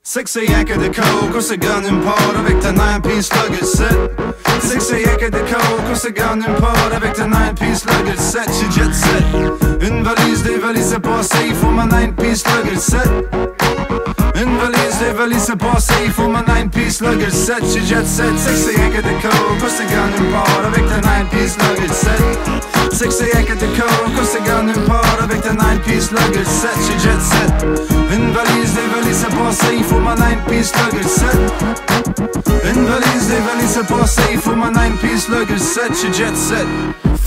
6 yak de coke och så gun in part avec ta 9-piece luggage set. 6 yak de coke och så gun in part avec ta 9-piece luggage set. J'ai jet set. Une valise, des valises c'est passé, il faut ma 9-piece luggage set. Une valise, des valises c'est passé, il faut ma 9-piece luggage set. J'ai jet set. 6 yak de coke och så gun in part avec ta 9-piece luggage set. 6 yak de coke och så gun in part avec ta 9-piece luggage set. J'ai jet set. Une valise, des valises c'est passé, il faut ma 9-piece luggage set. Une valise, des valises c'est passé, il faut ma 9-piece luggage set. J'ai jet set.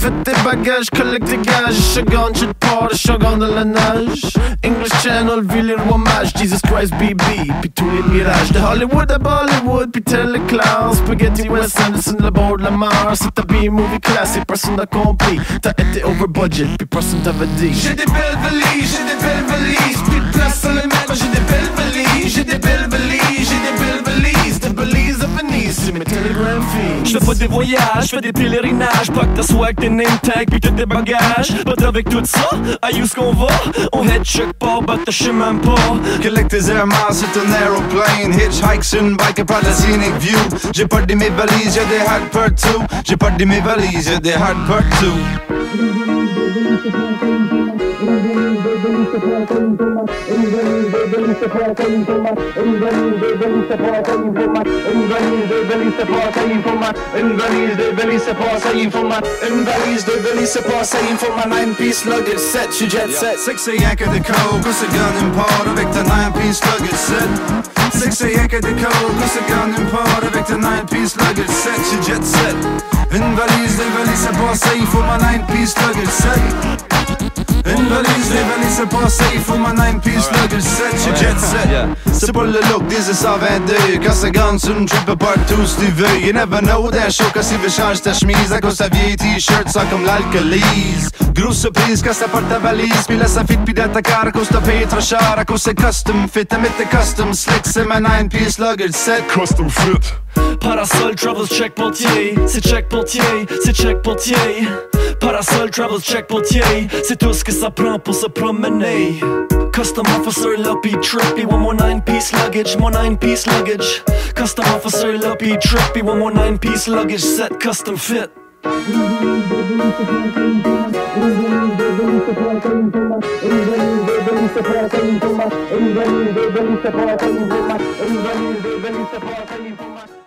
Faites tes bagages, collecte tes gages. Shotgun, shit part, shotgun de la nage. English Channel, vill er hommage. Jesus Christ, BB, puis tous les mirages de Hollywood à Bollywood, puis téléclasse. Spaghetti West Anderson, le bord de la mer. C'est ta B-movie classique, personne n'a compris. T'as été over budget, puis personne t'avait dit. J'ai des belles valises, j'ai des belles valises. Plus de place à les mettre, j'ai des belles valises. J'ai des belles valises, j'ai des belles valises. Des valises de Venise, c'est mes Telegram fees. J'fais pas des voyages, j'fais des pèlerinages. Pas que ta swag, tes name tag, pis tous tes bagages. Pas avec tout ça, à où est-ce qu'on va? On head check pas, bah t'as sais même pas. Collect tes air miles, c'est un aeroplane. Hitchhike sur une bike par la scenic view. J'ai pas de mes valises, y'a des hard partout. J'ai pas de mes valises, y'a des hard partout. Une valise de valise c'est passé, il faut ma. Une valise de valise c'est passé, il faut ma 9-piece luggage set. J'ai jet set. 6 yak de coke och så gun in part avec ta 9-piece luggage set. 6 yak de coke och så gun in part avec ta 9-piece luggage set. J'ai jet set. Une valise, des valises c'est passé, il faut ma 9-piece luggage set. Une valise, des valises c'est passé, il faut ma 9-piece luggage set. J'ai jet set. C'est pas le look des 122. Quand ça gagne sur une trip partout si tu veux. You never know d'un show quand il veut changer ta chemise à cause ta vieille t-shirt sans comme l'alcoolise. Grosse surprise quand ça porte ta valise. Puis là ça fit pis dans ta car à cause t'as payé trop cher. À cause c'est custom fit, t'as mis tes custom slick. C'est ma 9-piece luggage set. Custom fit. Parasol travels check portier, c'est check portier, c'est check portier. Parasol travels check portier, c'est tout ce que ça prend pour se promener. Custom officer Luppy Trippy, one more 9-piece luggage, more 9-piece luggage. Custom officer Luppy Trippy, one more 9-piece luggage set, custom fit. Une valise de valise c'est passé, il faut ma. Une valise de valise c'est passé, il faut ma.